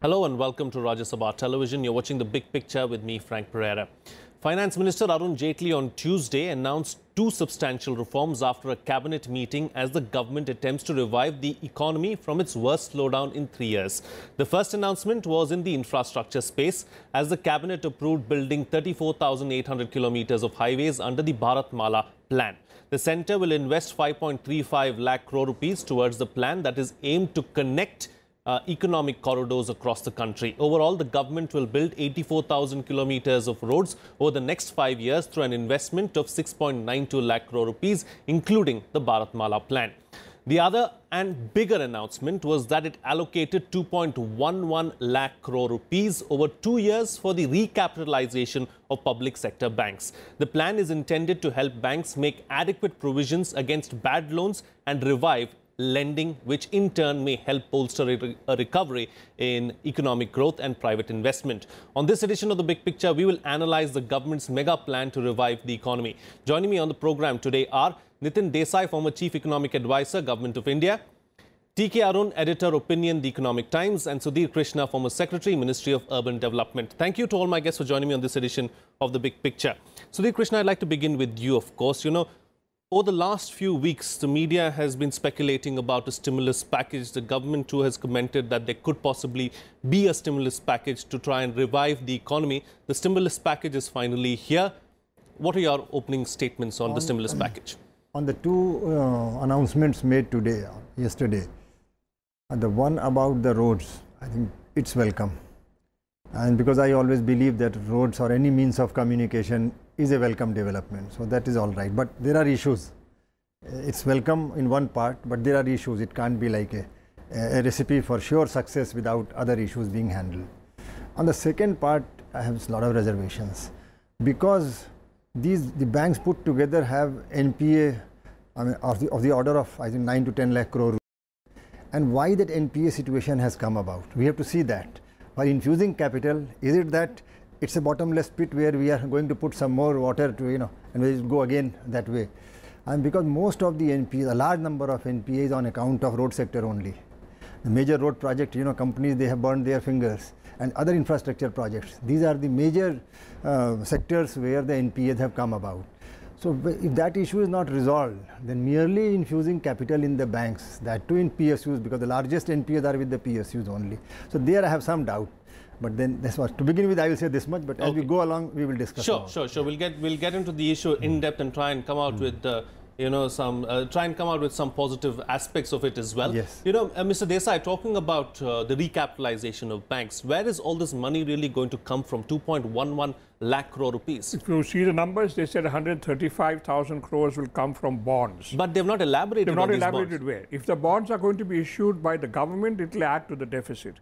Hello and welcome to Rajya Sabha Television. You're watching The Big Picture with me, Frank Pereira. Finance Minister Arun Jaitley on Tuesday announced two substantial reforms after a cabinet meeting as the government attempts to revive the economy from its worst slowdown in 3 years. The first announcement was in the infrastructure space as the cabinet approved building 34,800 kilometers of highways under the Bharatmala plan. The centre will invest 5.35 lakh crore rupees towards the plan that is aimed to connect economic corridors across the country. Overall, the government will build 84,000 kilometers of roads over the next 5 years through an investment of 6.92 lakh crore rupees, including the Bharatmala plan. The other and bigger announcement was that it allocated 2.11 lakh crore rupees over 2 years for the recapitalization of public sector banks. The plan is intended to help banks make adequate provisions against bad loans and revive lending, which in turn may help bolster a recovery in economic growth and private investment. On this edition of The Big Picture, we will analyze the government's mega plan to revive the economy. Joining me on the program today are Nitin Desai, former Chief Economic Advisor, Government of India, TK Arun, Editor, Opinion, The Economic Times, and Sudhir Krishna, former Secretary, Ministry of Urban Development. Thank you to all my guests for joining me on this edition of The Big Picture. Sudhir Krishna, I'd like to begin with you, of course. Over the last few weeks, the media has been speculating about a stimulus package. The government too has commented that there could possibly be a stimulus package to try and revive the economy. The stimulus package is finally here. What are your opening statements on the stimulus package? On the two announcements made yesterday, the one about the roads, I think it's welcome. And because I always believe that roads or any means of communication is a welcome development. So that is all right. But there are issues. It's welcome in one part, but there are issues. It can't be like a recipe for sure success without other issues being handled. On the second part, I have a lot of reservations. Because the banks put together have NPA of the order of, I think, 9 to 10 lakh crore. And why that NPA situation has come about? We have to see that. By infusing capital, is it that it's a bottomless pit where we are going to put some more water to, and we'll go again that way? And because most of the NPAs, a large number of NPAs on account of road sector only. The major road project, companies, they have burned their fingers, and other infrastructure projects. These are the major sectors where the NPAs have come about. So if that issue is not resolved, then merely infusing capital in the banks, that too in PSUs, because the largest NPAs are with the PSUs only. So there I have some doubt. But then that's what, to begin with, I will say this much, but as we go along, we will discuss. Sure. We'll get into the issue in depth and try and come out with some positive aspects of it as well. Yes. Mr. Desai, talking about the recapitalization of banks, where is all this money really going to come from? 2.11 lakh crore rupees. If you see the numbers, they said 135,000 crores will come from bonds. But they've not elaborated. They've not elaborated where. If the bonds are going to be issued by the government, it will add to the deficit.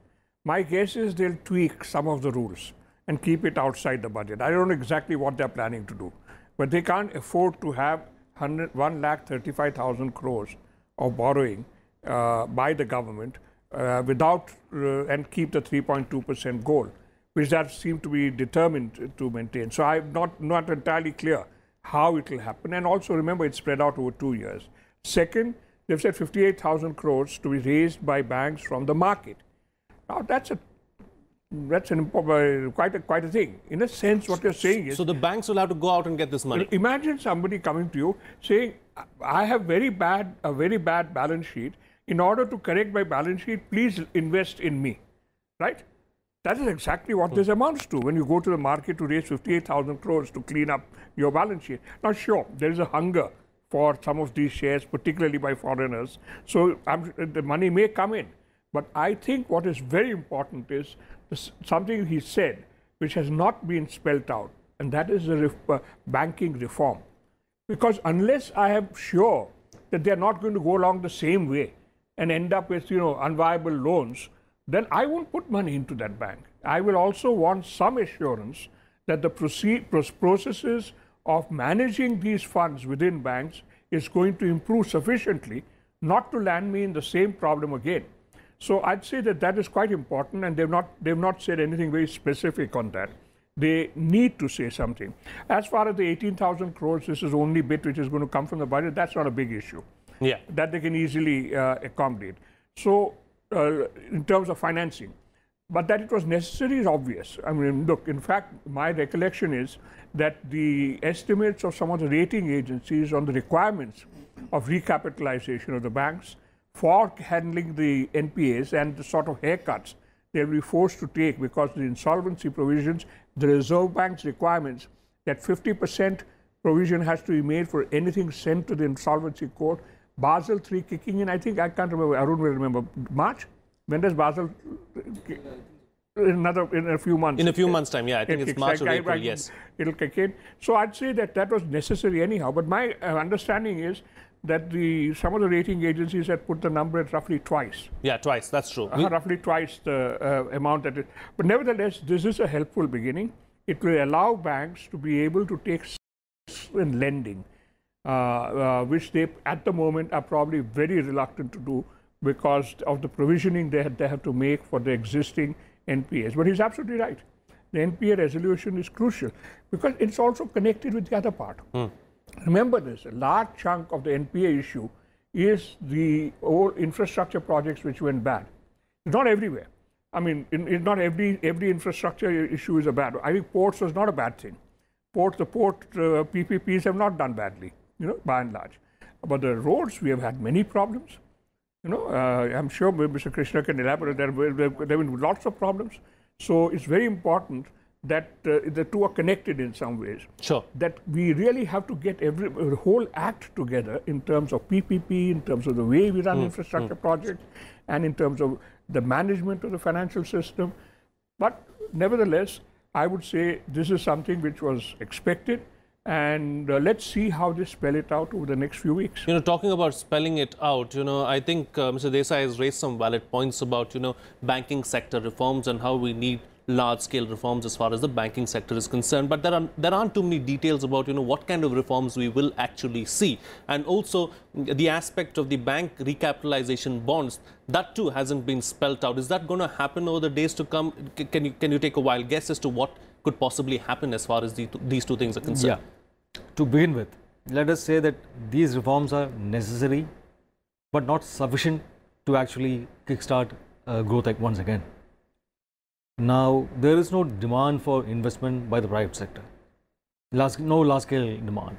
My guess is they'll tweak some of the rules and keep it outside the budget. I don't know exactly what they're planning to do, but they can't afford to have 1,35,000 crores of borrowing by the government without and keep the 3.2% goal, which that seem to be determined to maintain. So I'm not entirely clear how it will happen. And also remember, it's spread out over 2 years. Second, they've said 58,000 crores to be raised by banks from the market. Now that's quite a thing. In a sense, what you're saying is... So the banks will have to go out and get this money. Imagine somebody coming to you saying, I have a very bad balance sheet. In order to correct my balance sheet, please invest in me. Right? That is exactly what this amounts to when you go to the market to raise 58,000 crores to clean up your balance sheet. Now, sure, there is a hunger for some of these shares, particularly by foreigners. So the money may come in. But I think what is very important is something he said, which has not been spelled out, and that is the banking reform. Because unless I am sure that they are not going to go along the same way and end up with unviable loans, then I won't put money into that bank. I will also want some assurance that the processes of managing these funds within banks is going to improve sufficiently not to land me in the same problem again. So I'd say that is quite important, and they've not said anything very specific on that. They need to say something. As far as the 18,000 crores, this is the only bit which is going to come from the budget. That's not a big issue. Yeah, that they can easily accommodate. So in terms of financing, But that it was necessary is obvious. I mean, look, in fact, my recollection is that the estimates of some of the rating agencies on the requirements of recapitalization of the banks for handling the NPAs and the sort of haircuts they'll be forced to take because the insolvency provisions, the Reserve Bank's requirements that 50% provision has to be made for anything sent to the insolvency court. Basel III kicking in, I think, I can't remember, Arun will remember, March? When does Basel, in a few months? In a few months' time, yeah, I think it's March or April, yes. It'll kick in. So I'd say that that was necessary anyhow. But my understanding is that some of the rating agencies had put the number at roughly twice. Yeah, twice, that's true. Roughly twice the amount that it. But nevertheless, this is a helpful beginning. It will allow banks to be able to take in lending, which they at the moment are probably very reluctant to do because of the provisioning they have to make for the existing NPAs. But he's absolutely right. The NPA resolution is crucial because it's also connected with the other part. Remember this, a large chunk of the NPA issue is the old infrastructure projects which went bad. It's not everywhere. I mean, not every infrastructure issue is a bad one. I think ports was not a bad thing. The port PPPs have not done badly, by and large. But the roads, we have had many problems. I'm sure Mr. Krishna can elaborate. There have been lots of problems. So it's very important that the two are connected in some ways. Sure. That we really have to get the whole act together in terms of PPP, in terms of the way we run infrastructure projects, and in terms of the management of the financial system. But nevertheless, I would say this is something which was expected. And let's see how they spell it out over the next few weeks. Talking about spelling it out, I think Mr. Desai has raised some valid points about, banking sector reforms and how we need large-scale reforms as far as the banking sector is concerned. But there aren't too many details about, what kind of reforms we will actually see. And also the aspect of the bank recapitalization bonds, that too hasn't been spelt out. Is that going to happen over the days to come? Can you take a wild guess as to what could possibly happen as far as these two things are concerned? Yeah. To begin with, let us say that these reforms are necessary, but not sufficient to actually kickstart growth once again. Now, there is no demand for investment by the private sector. No large-scale demand.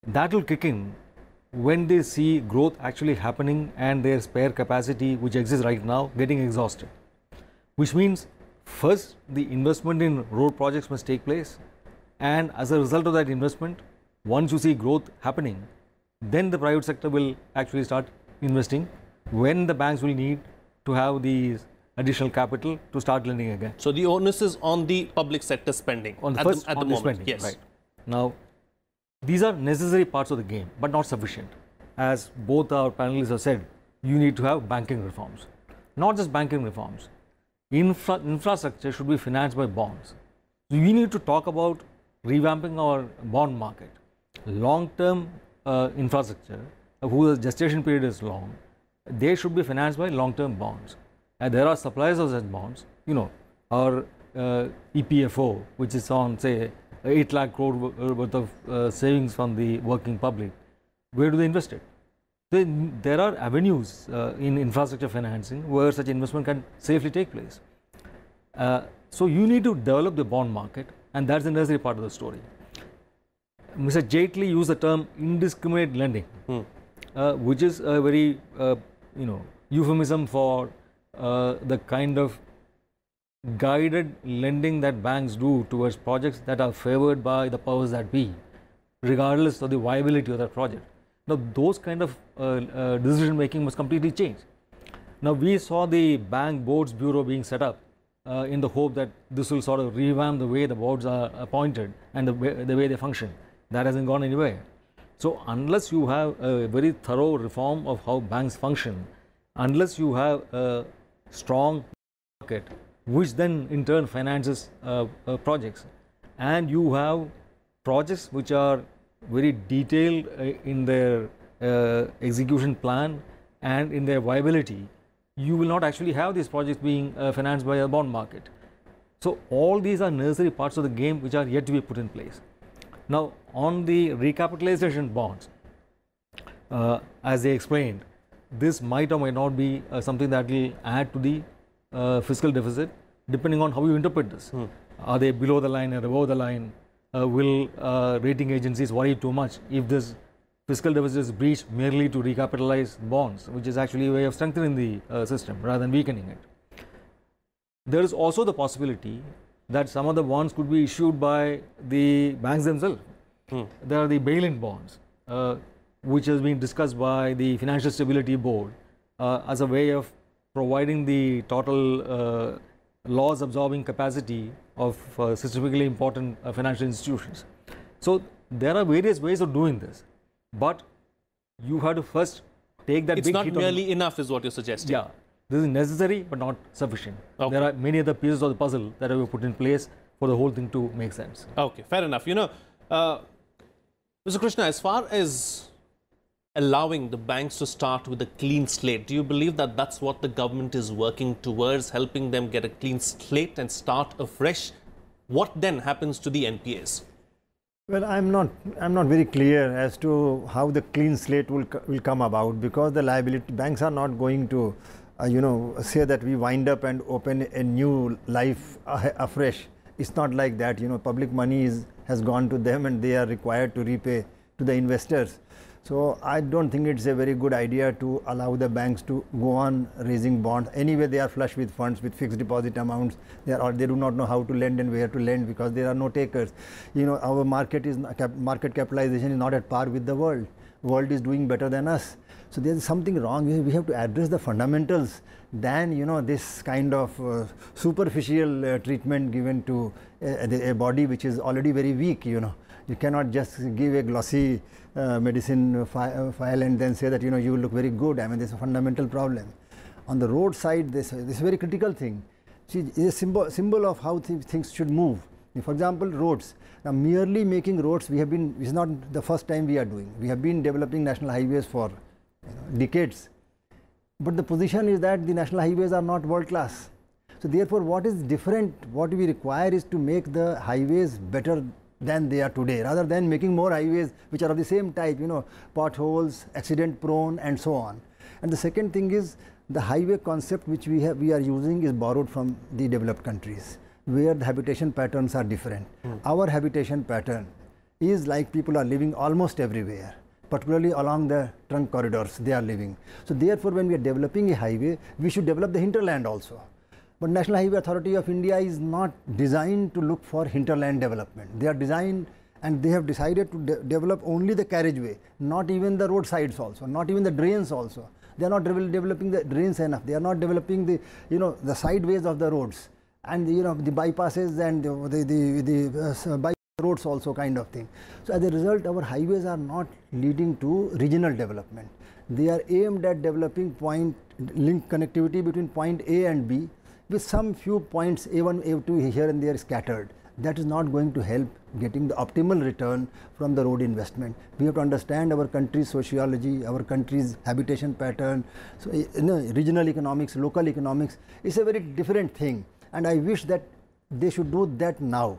That will kick in when they see growth actually happening and their spare capacity, which exists right now, getting exhausted. Which means, first, the investment in road projects must take place. And as a result of that investment, once you see growth happening, then the private sector will actually start investing when the banks will need to have these additional capital to start lending again. So the onus is on the public sector spending at the moment. Spending, yes. Right. Now, these are necessary parts of the game, but not sufficient. As both our panelists have said, you need to have banking reforms. Not just banking reforms. Infrastructure should be financed by bonds. So we need to talk about revamping our bond market. Long-term infrastructure, whose gestation period is long, they should be financed by long-term bonds. And there are suppliers of such bonds, our EPFO, which is on, say, 8 lakh crore worth of savings from the working public. Where do they invest it? There are avenues in infrastructure financing where such investment can safely take place. So you need to develop the bond market, and that's the necessary part of the story. Mr. Jaitley used the term indiscriminate lending, which is a very euphemism for the kind of guided lending that banks do towards projects that are favored by the powers that be, regardless of the viability of that project. Now, those kind of decision making must completely change. Now, we saw the Bank Boards Bureau being set up in the hope that this will sort of revamp the way the boards are appointed and the way they function. That hasn't gone anywhere. So, unless you have a very thorough reform of how banks function, unless you have a strong market, which then in turn finances projects, and you have projects which are very detailed in their execution plan and in their viability, you will not actually have these projects being financed by a bond market. So all these are necessary parts of the game which are yet to be put in place. Now, on the recapitalization bonds, as they explained, this might or might not be something that will add to the fiscal deficit, depending on how you interpret this. Are they below the line or above the line? Will rating agencies worry too much if this fiscal deficit is breached merely to recapitalize bonds, which is actually a way of strengthening the system rather than weakening it? There is also the possibility that some of the bonds could be issued by the banks themselves. There are the bail-in bonds, which has been discussed by the Financial Stability Board as a way of providing the total loss absorbing capacity of systemically important financial institutions. So there are various ways of doing this, but you have to first take that it's big not hit merely enough is what you're suggesting. Yeah, this is necessary but not sufficient. Okay. There are many other pieces of the puzzle that have been put in place for the whole thing to make sense. Okay, fair enough. You know, Mr. Krishna, as far as allowing the banks to start with a clean slate, do you believe that that's what the government is working towards, helping them get a clean slate and start afresh? What then happens to the NPAs? Well, I'm not very clear as to how the clean slate will come about, because the liability banks are not going to say that we wind up and open a new life afresh. It's not like that. Public money has gone to them and they are required to repay to the investors. So I don't think it's a very good idea to allow the banks to go on raising bonds. Anyway, they are flush with funds, with fixed deposit amounts. They do not know how to lend and where to lend, because there are no takers. Our market capitalization is not at par with the world. World is doing better than us. So there is something wrong. We have to address the fundamentals than this kind of superficial treatment given to a body which is already very weak. You cannot just give a glossy medicine file and then say that you will look very good. I mean, there's a fundamental problem. On the road side, this is a very critical thing. See, it's a symbol of how things should move. For example, roads. Now, merely making roads, it's not the first time we are doing. We have been developing national highways for decades. But the position is that the national highways are not world class. So therefore, what is different, what we require is to make the highways better than they are today, rather than making more highways which are of the same type, potholes, accident prone and so on. And the second thing is, the highway concept which we are using is borrowed from the developed countries, where the habitation patterns are different. Our habitation pattern is like people are living almost everywhere, particularly along the trunk corridors they are living. So therefore, when we are developing a highway, we should develop the hinterland also. But National Highway Authority of India is not designed to look for hinterland development. They are designed, and they have decided to develop only the carriageway, not even the roadsides also, not even the drains also. They are not developing the drains enough. They are not developing the the sideways of the roads, and the bypasses and the bypass roads also, kind of thing. So as a result, our highways are not leading to regional development. They are aimed at developing link connectivity between point A and B, with some few points A1, A2 here and there scattered. That is not going to help getting the optimal return from the road investment. We have to understand our country's sociology, our country's habitation pattern. So, regional economics, local economics is a very different thing. And I wish that they should do that now,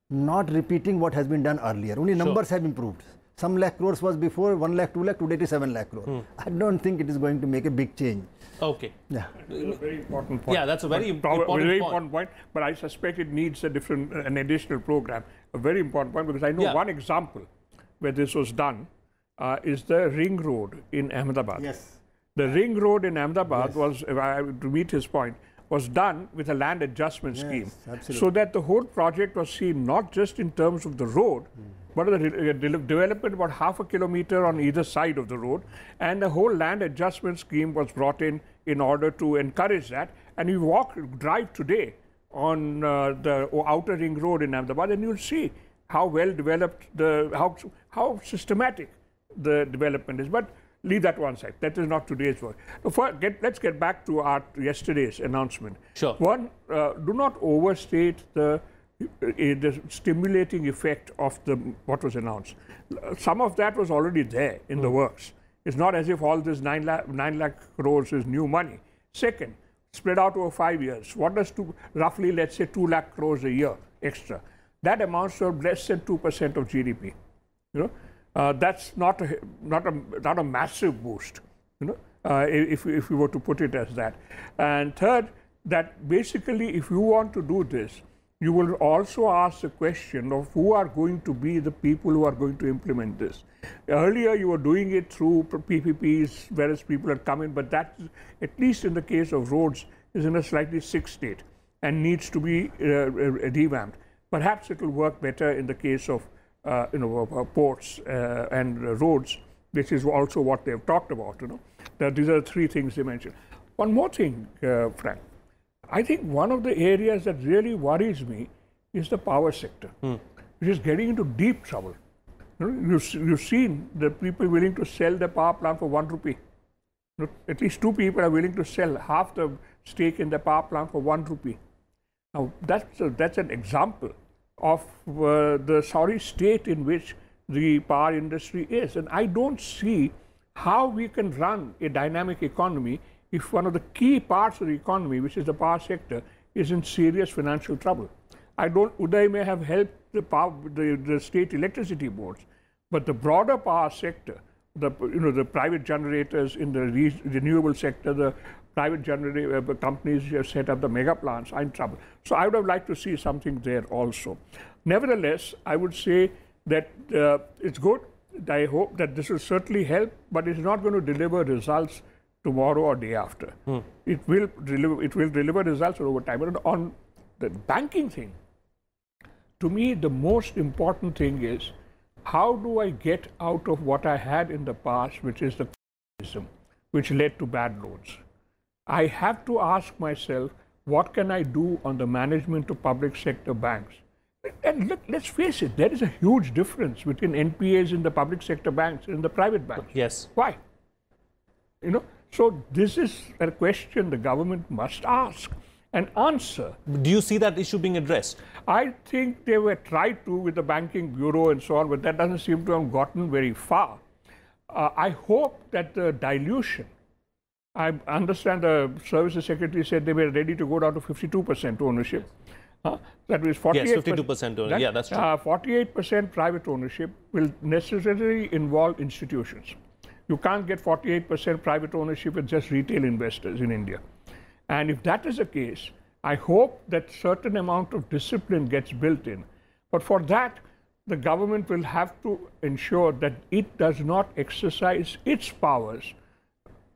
not repeating what has been done earlier. Only numbers have improved. Some lakh crores was before, 1 lakh, 2 lakh, today it is 7 lakh crore. I don't think it is going to make a big change. Okay. Yeah. That's a very important point. Yeah, that's a very important point. But I suspect it needs an additional program. A very important point, because I know one example where this was done is the ring road in Ahmedabad. Yes. The ring road in Ahmedabad was, if I to meet his point, was done with a land adjustment scheme, so that the whole project was seen not just in terms of the road, but the development about half a kilometer on either side of the road, and the whole land adjustment scheme was brought in order to encourage that. And you drive today on the outer ring road in Ahmedabad, and you'll see how well developed how systematic the development is. But leave that one side. That is not today's work. Let's get back to our yesterday's announcement. Sure. One, do not overstate the stimulating effect of what was announced. Some of that was already there in the works. It's not as if all this 9 lakh crores is new money. Second, spread out over 5 years. What does roughly, let's say, 2 lakh crores a year extra? That amounts to less than 2% of GDP. That's not a massive boost. If we were to put it as that. And third, that basically if you want to do this, you will also ask the question of who are going to be the people who are going to implement this. Earlier you were doing it through PPPs, whereas people had come in, but that, at least in the case of roads, is in a slightly sick state and needs to be revamped. Perhaps it will work better in the case of ports and roads, which is also what they've talked about. That these are the three things they mentioned. One more thing, Frank. I think one of the areas that really worries me is the power sector, which is getting into deep trouble. You've seen the people willing to sell their power plant for ₹1. At least 2 people are willing to sell half the stake in the power plant for ₹1. Now, that's an example of the sorry state in which the power industry is. And I don't see how we can run a dynamic economy if one of the key parts of the economy, which is the power sector, is in serious financial trouble. Uday may have helped the state electricity boards, but the broader power sector, the private generators in the renewable sector, the private generator companies who have set up the mega plants are in trouble. So I would have liked to see something there also. Nevertheless, I would say that it's good. I hope that this will certainly help, but it's not going to deliver results tomorrow or day after. It will deliver results over time. But on the banking thing, to me, the most important thing is how do I get out of what I had in the past, which is the cronyism, which led to bad loans. I have to ask myself, what can I do on the management of public sector banks? And look, let's face it, there is a huge difference between NPAs in the public sector banks and in the private banks. Yes. Why? So this is a question the government must ask and answer. Do you see that issue being addressed? I think they were tried to with the banking bureau and so on, but that doesn't seem to have gotten very far. I hope that the dilution, I understand the services secretary said they were ready to go down to 52% ownership. That was 48%. Yes, 52% ownership. Yeah, that's true. 48% private ownership will necessarily involve institutions. You can't get 48% private ownership with just retail investors in India. And if that is the case, I hope that certain amount of discipline gets built in. But for that, the government will have to ensure that it does not exercise its powers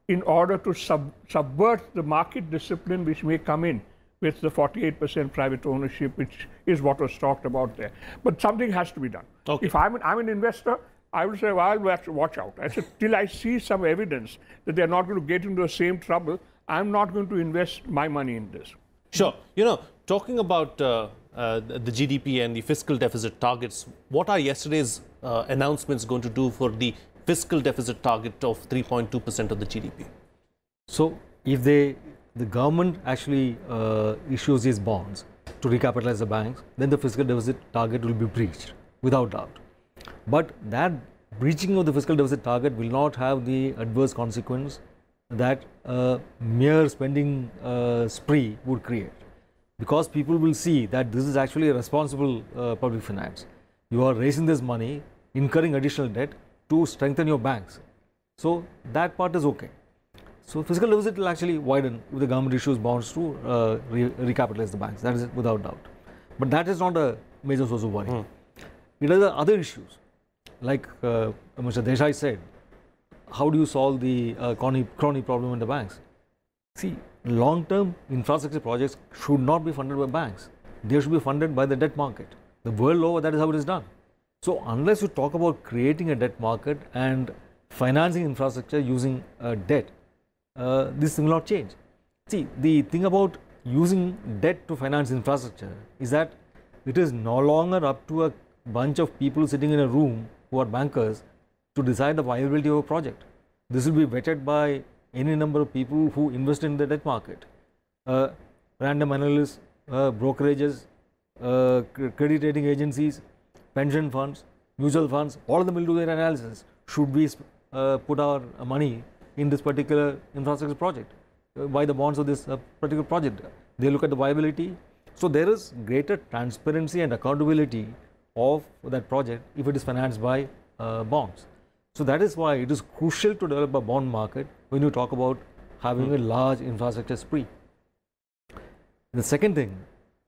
in order to subvert the market discipline which may come in with the 48% private ownership, which is what was talked about there. But something has to be done. Okay. If I'm an investor, I would say, well, I'll have to watch out. I said, till I see some evidence that they're not going to get into the same trouble, I'm not going to invest my money in this. Sure. Talking about the GDP and the fiscal deficit targets, what are yesterday's announcements going to do for the fiscal deficit target of 3.2% of the GDP? So, if the government actually issues these bonds to recapitalize the banks, then the fiscal deficit target will be breached, without doubt. But that breaching of the fiscal deficit target will not have the adverse consequence that mere spending spree would create. Because people will see that this is actually a responsible public finance. You are raising this money, incurring additional debt to strengthen your banks. So that part is okay. So fiscal deficit will actually widen if the government issues bonds to recapitalize the banks. That is without doubt. But that is not a major source of worry. It is the other issues. Like Mr. Desai said, how do you solve the crony problem in the banks? See, long-term infrastructure projects should not be funded by banks. They should be funded by the debt market. The world over, that is how it is done. So unless you talk about creating a debt market and financing infrastructure using debt, this will not change. See, the thing about using debt to finance infrastructure is that it is no longer up to a bunch of people sitting in a room who are bankers to decide the viability of a project. This will be vetted by any number of people who invest in the debt market. Random analysts, brokerages, credit rating agencies, pension funds, mutual funds, all of them will do their analysis. Should we put our money in this particular infrastructure project? Buy the bonds of this particular project? They look at the viability. So there is greater transparency and accountability of that project if it is financed by bonds. So that is why it is crucial to develop a bond market when you talk about having a large infrastructure spree. The second thing,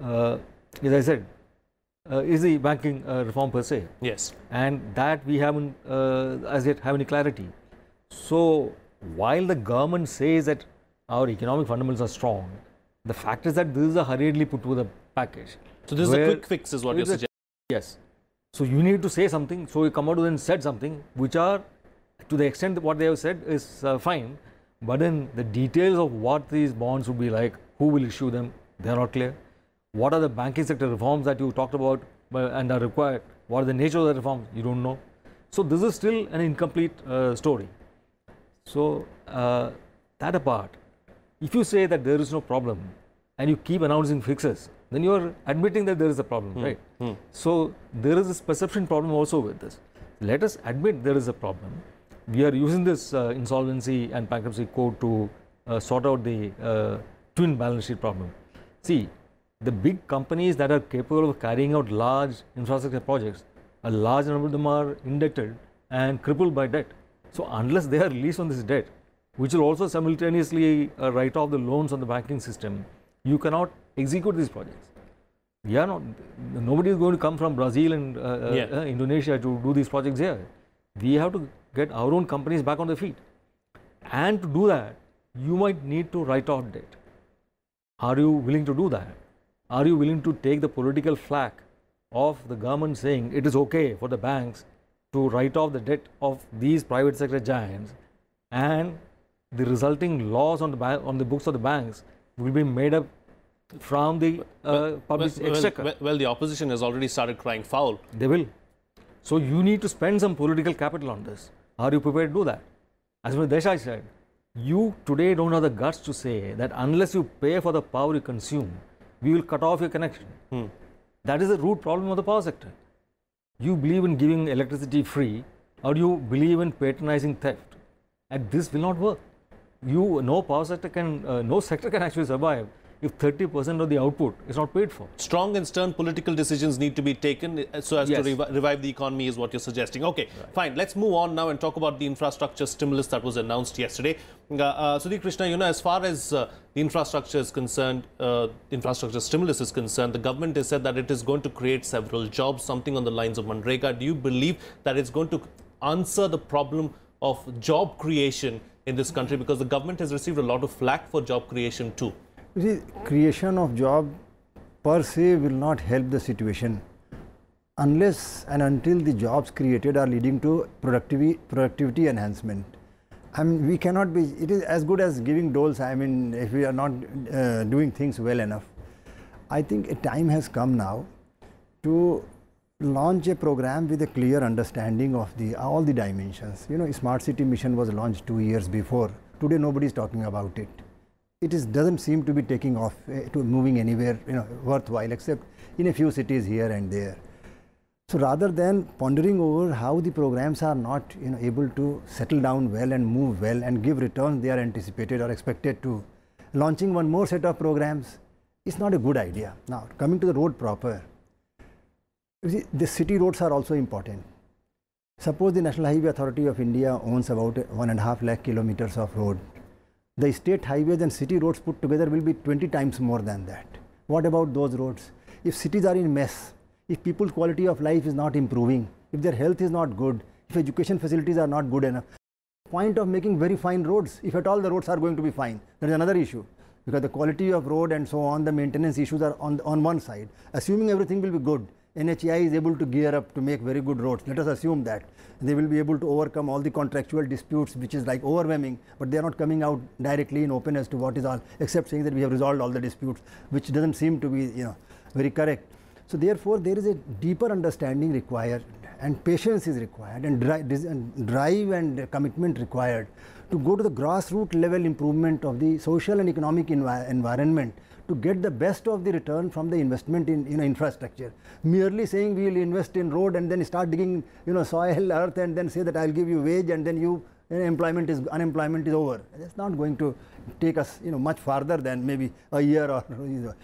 as I said, is the banking reform per se. Yes. And that we haven't as yet have any clarity. So while the government says that our economic fundamentals are strong, the fact is that this is a hurriedly put together package. So this is a quick fix is what you're suggesting? Yes. So you need to say something. So you come out and said something which are, to the extent that what they have said is fine, but then the details of what these bonds would be like, who will issue them, they are not clear. What are the banking sector reforms that you talked about and are required? What are the nature of the reforms? You don't know. So this is still an incomplete story. So that apart, if you say that there is no problem and you keep announcing fixes, then you are admitting that there is a problem, right? So there is this perception problem also with this. Let us admit there is a problem. We are using this insolvency and bankruptcy code to sort out the twin balance sheet problem. See, the big companies that are capable of carrying out large infrastructure projects, a large number of them are indebted and crippled by debt. So unless they are released on this debt, which will also simultaneously write off the loans on the banking system, you cannot execute these projects. We are not, nobody is going to come from Brazil and Indonesia to do these projects here. We have to get our own companies back on their feet. And to do that, you might need to write off debt. Are you willing to do that? Are you willing to take the political flack of the government saying it is okay for the banks to write off the debt of these private sector giants, and the resulting loss on the books of the banks will be made up from the public exchequer? Well, the opposition has already started crying foul. They will. So you need to spend some political capital on this. Are you prepared to do that? As Mr. Desai said, you today don't have the guts to say that unless you pay for the power you consume, we will cut off your connection. That is the root problem of the power sector. You believe in giving electricity free, or you believe in patronizing theft, and this will not work. No power sector can, no sector can actually survive if 30% of the output is not paid for. Strong and stern political decisions need to be taken so as to revive the economy is what you're suggesting. Okay, fine. Let's move on now and talk about the infrastructure stimulus that was announced yesterday. Sudhir, Krishna, you know, as far as the infrastructure is concerned, infrastructure stimulus is concerned, the government has said that it is going to create several jobs, something on the lines of Manrega. Do you believe that it's going to answer the problem of job creation in this country? Because the government has received a lot of flack for job creation too. You see, creation of job per se will not help the situation unless and until the jobs created are leading to productivity enhancement. I mean, we cannot be, it is as good as giving doles, I mean, if we are not doing things well enough. I think a time has come now to launch a program with a clear understanding of all the dimensions. You know, Smart City Mission was launched 2 years before. Today, nobody is talking about it. It doesn't seem to be taking off, to moving anywhere, you know, worthwhile, except in a few cities here and there. So rather than pondering over how the programs are not, you know, able to settle down well and move well and give returns they are anticipated or expected to, launching one more set of programs is not a good idea. Now, coming to the road proper, you see, the city roads are also important. Suppose the National Highway Authority of India owns about 1.5 lakh kilometers of road. The state highways and city roads put together will be 20 times more than that. What about those roads? If cities are in mess, if people's quality of life is not improving, if their health is not good, if education facilities are not good enough, point of making very fine roads, if at all the roads are going to be fine, there is another issue. Because the quality of road and so on, the maintenance issues are on one side. Assuming everything will be good, NHAI is able to gear up to make very good roads. Let us assume that. They will be able to overcome all the contractual disputes, which is like overwhelming, but they are not coming out directly in open as to what is all, except saying that we have resolved all the disputes, which doesn't seem to be, you know, very correct. So therefore, there is a deeper understanding required, and patience is required, and drive and commitment required to go to the grassroots level improvement of the social and economic environment to get the best of the return from the investment in, you know, infrastructure. Merely saying we will invest in road and then start digging, you know, soil, earth, and then say that I will give you wage and then unemployment is over. That's not going to take us, you know, much farther than maybe a year or,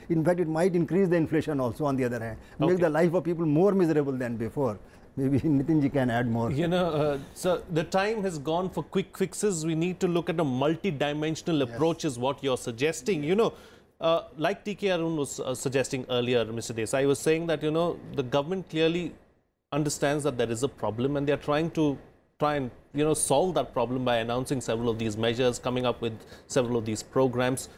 in fact, it might increase the inflation also on the other hand, make the life of people more miserable than before. Maybe Nitin can add more. You know, so the time has gone for quick fixes. We need to look at a multi-dimensional approach is what you're suggesting. You know, Like TK Arun was suggesting earlier, Mr. Desai was saying that, the government clearly understands that there is a problem and they are trying and solve that problem by announcing several of these measures, coming up with several of these programs.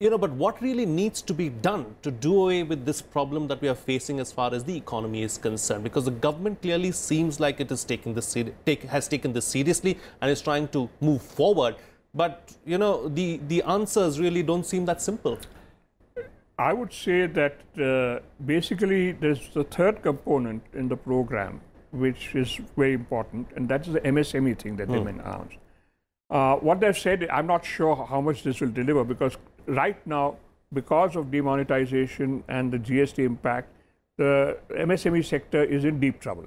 But what really needs to be done to do away with this problem that we are facing as far as the economy is concerned? Because the government clearly seems like it has taken this seriously and is trying to move forward. But, the answers really don't seem that simple. I would say that basically there's the third component in the program, which is very important, and that's the MSME thing that they've announced. What they've said, I'm not sure how much this will deliver, because right now, because of demonetization and the GST impact, the MSME sector is in deep trouble.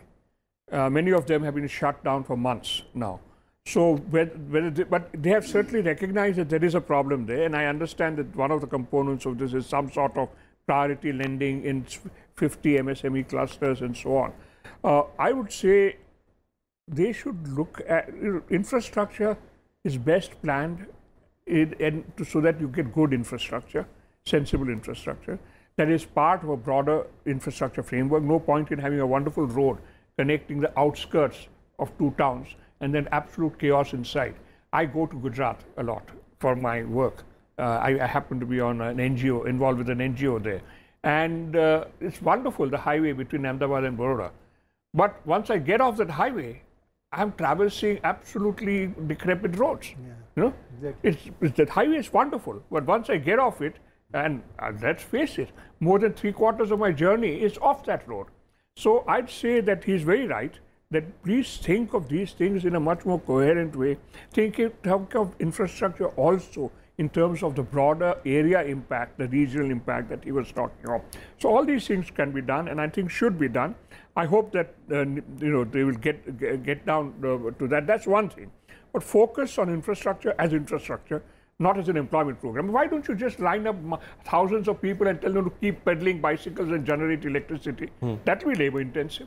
Many of them have been shut down for months now. So, but they have certainly recognized that there is a problem there, and I understand that one of the components of this is some sort of priority lending in 50 MSME clusters and so on. I would say they should look at infrastructure is best planned so that you get good infrastructure, sensible infrastructure. That is part of a broader infrastructure framework. No point in having a wonderful road connecting the outskirts of two towns and then absolute chaos inside. I go to Gujarat a lot for my work. I happen to be on an NGO, involved with an NGO there. And it's wonderful, the highway between Ahmedabad and Baroda. But once I get off that highway, I'm traversing absolutely decrepit roads. Yeah. Exactly. That highway is wonderful, but once I get off it, and let's face it, more than 3/4 of my journey is off that road. So I'd say that he's very right, that please think of these things in a much more coherent way. Think of infrastructure also in terms of the broader area impact, the regional impact that he was talking of. So all these things can be done, and I think should be done. I hope that they will get down to that. That's one thing. But focus on infrastructure as infrastructure, not as an employment program. Why don't you just line up thousands of people and tell them to keep peddling bicycles and generate electricity? That will be labor intensive.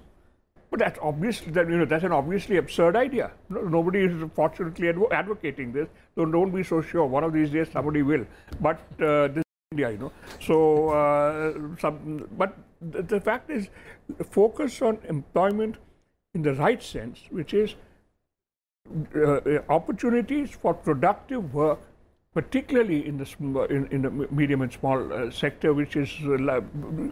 But that's obviously that's an obviously absurd idea. Nobody is fortunately advocating this. So don't be so sure. One of these days somebody will. But this is India, So, but the fact is, focus on employment in the right sense, which is opportunities for productive work, particularly in the medium and small sector, which is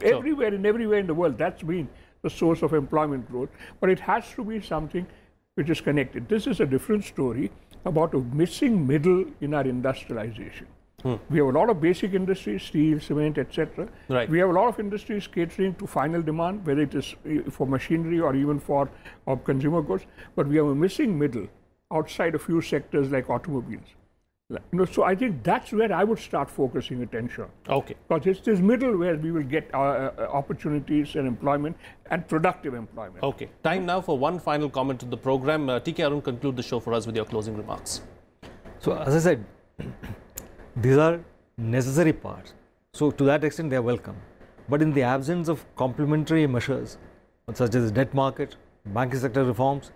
everywhere in the world. That's been the source of employment growth. But it has to be something which is connected. This is a different story about a missing middle in our industrialization. We have a lot of basic industries, steel, cement, etc. Right. We have a lot of industries catering to final demand, whether it is for machinery or even for consumer goods. But we have a missing middle outside a few sectors like automobiles. So I think that's where I would start focusing attention. Okay. Because it's this middle where we will get opportunities and employment and productive employment. Okay. Time now for one final comment to the program. TK Arun, conclude the show for us with your closing remarks. So as I said, these are necessary parts. So to that extent, they are welcome. But in the absence of complementary measures, such as debt market, banking sector reforms,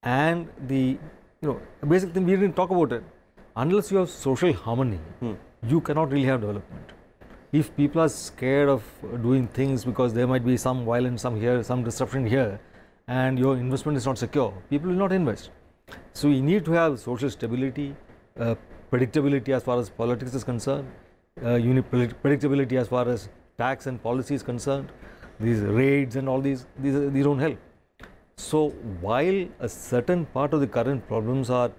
and the basic thing we didn't talk about it. Unless you have social harmony, you cannot really have development. If people are scared of doing things because there might be some violence, some here, some disruption here, and your investment is not secure, people will not invest. So you need to have social stability, predictability as far as politics is concerned, you need predictability as far as tax and policy is concerned. These raids and all these don't help. So while a certain part of the current problems are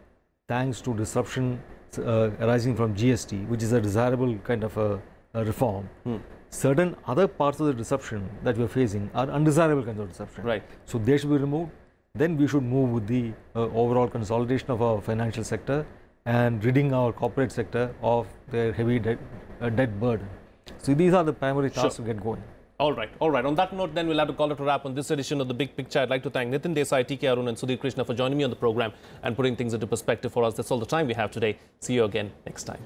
thanks to disruption arising from GST, which is a desirable kind of a reform, certain other parts of the disruption that we are facing are undesirable kinds of disruption. Right. So they should be removed. Then we should move with the overall consolidation of our financial sector and ridding our corporate sector of their heavy debt burden. So these are the primary tasks to get going. All right. On that note, then we'll have to call it a wrap on this edition of The Big Picture. I'd like to thank Nitin, Desai, TK Arun and Sudhir Krishna for joining me on the program and putting things into perspective for us. That's all the time we have today. See you again next time.